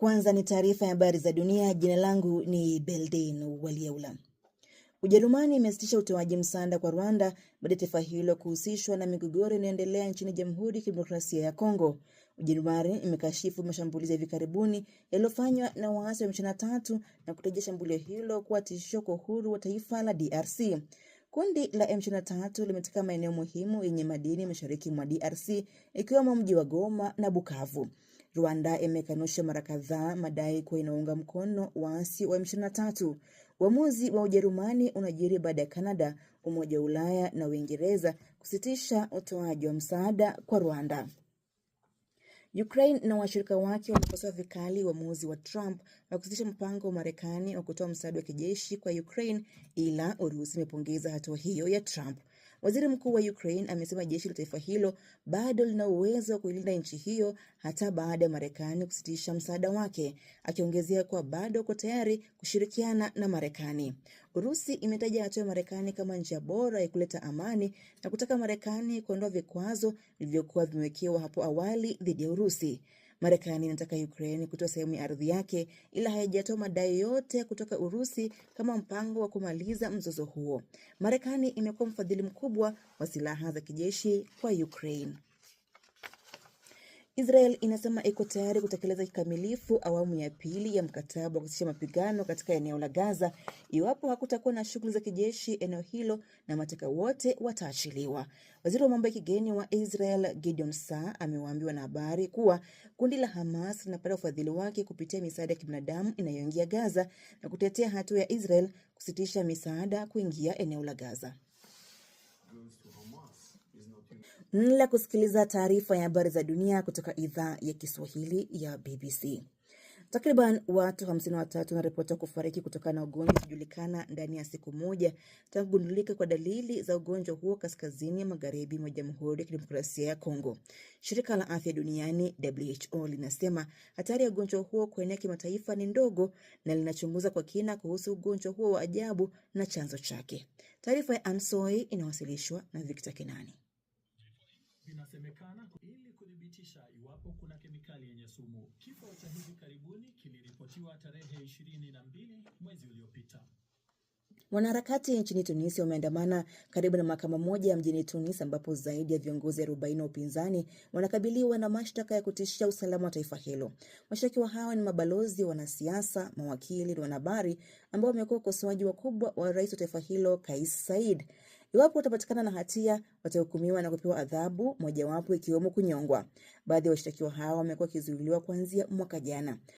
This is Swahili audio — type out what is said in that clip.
Kwanza ni taarifa ya habari za dunia. Jina langu ni Belden Waliaula. Ujerumani imesitisha utoaji msaada kwa Rwanda baada ya taifa hilo kuhusishwa na migogoro inayoendelea nchini Jamhuri ya Kidemokrasia ya Kongo. Ujerumani imekashifu mashambulizi ya hivi karibuni yaliyofanywa na waasi wa M23 na kutaja shambulio hilo kuwa tishio kwa uhuru wa taifa la DRC. Kundi la M23 limeteka maeneo muhimu yenye madini mashariki mwa DRC ikiwemo mji wa Goma na Bukavu. Rwanda imekanusha mara kadhaa madai kuwa inaunga mkono waasi wa M23. Uamuzi wa Ujerumani unajiri baada ya Canada, Umoja wa Ulaya na Uingereza kusitisha utoaji wa msaada kwa Rwanda. Ukraine na washirika wake wamekosoa vikali uamuzi wa Trump wa kusitisha mpango wa Marekani wa kutoa msaada wa kijeshi kwa Ukraine, ila Urusi imepongeza hatua hiyo ya Trump. Waziri Mkuu wa Ukraine amesema jeshi la taifa hilo bado lina uwezo wa kuilinda nchi hiyo hata baada ya Marekani kusitisha msaada wake, akiongezea kuwa bado uko tayari kushirikiana na Marekani. Urusi imetaja hatua ya Marekani kama njia bora ya kuleta amani na kutaka Marekani kuondoa vikwazo vilivyokuwa vimewekewa hapo awali dhidi ya Urusi. Marekani inataka Ukraine kutoa sehemu ya ardhi yake, ila haijatoa madai yote kutoka Urusi kama mpango wa kumaliza mzozo huo. Marekani imekuwa mfadhili mkubwa wa silaha za kijeshi kwa Ukraine. Israel inasema iko tayari kutekeleza kikamilifu awamu ya pili ya mkataba wa kusitisha mapigano katika eneo la Gaza iwapo hakutakuwa na shughuli za kijeshi eneo hilo na mateka wote wataachiliwa. Waziri wa mambo ya kigeni wa Israel Gideon Saar amewaambia wanahabari kuwa kundi la Hamas linapata ufadhili wake kupitia misaada ya kibinadamu inayoingia Gaza na kutetea hatua ya Israel kusitisha misaada kuingia eneo la Gaza. Mnaendelea kusikiliza taarifa ya habari za dunia kutoka idhaa ya Kiswahili ya BBC. Takriban watu 53 wanaripotiwa kufariki kutokana na ugonjwa usiojulikana ndani ya siku moja tangu kugundulika kwa dalili za ugonjwa huo kaskazini magharibi mwa Jamhuri ya Kidemokrasia ya Kongo. Shirika la Afya Duniani WHO linasema hatari ya ugonjwa huo kuenea kimataifa ni ndogo na linachunguza kwa kina kuhusu ugonjwa huo wa ajabu na chanzo chake. Taarifa ya Ansoi inawasilishwa na Victor Kinani. Inasemekana ili kudhibitisha iwapo kuna kemikali yenye sumu. Kifo cha hivi karibuni kiliripotiwa tarehe 22 mwezi uliopita. Wanaharakati nchini Tunisia wameandamana karibu na mahakama moja mjini Tunis ambapo zaidi ya viongozi 40 wa upinzani wanakabiliwa na mashtaka ya kutishia usalama wa taifa hilo. Washtakiwa hao ni mabalozi, wanasiasa, mawakili na wanahabari ambao wamekuwa wakosoaji wakubwa wa rais wa taifa hilo Kais Saied. Iwapo watapatikana na hatia, watahukumiwa na kupewa adhabu, mojawapo ikiwemo kunyongwa. Baadhi ya washtakiwa hao wamekuwa wakizuiliwa kuanzia mwaka jana.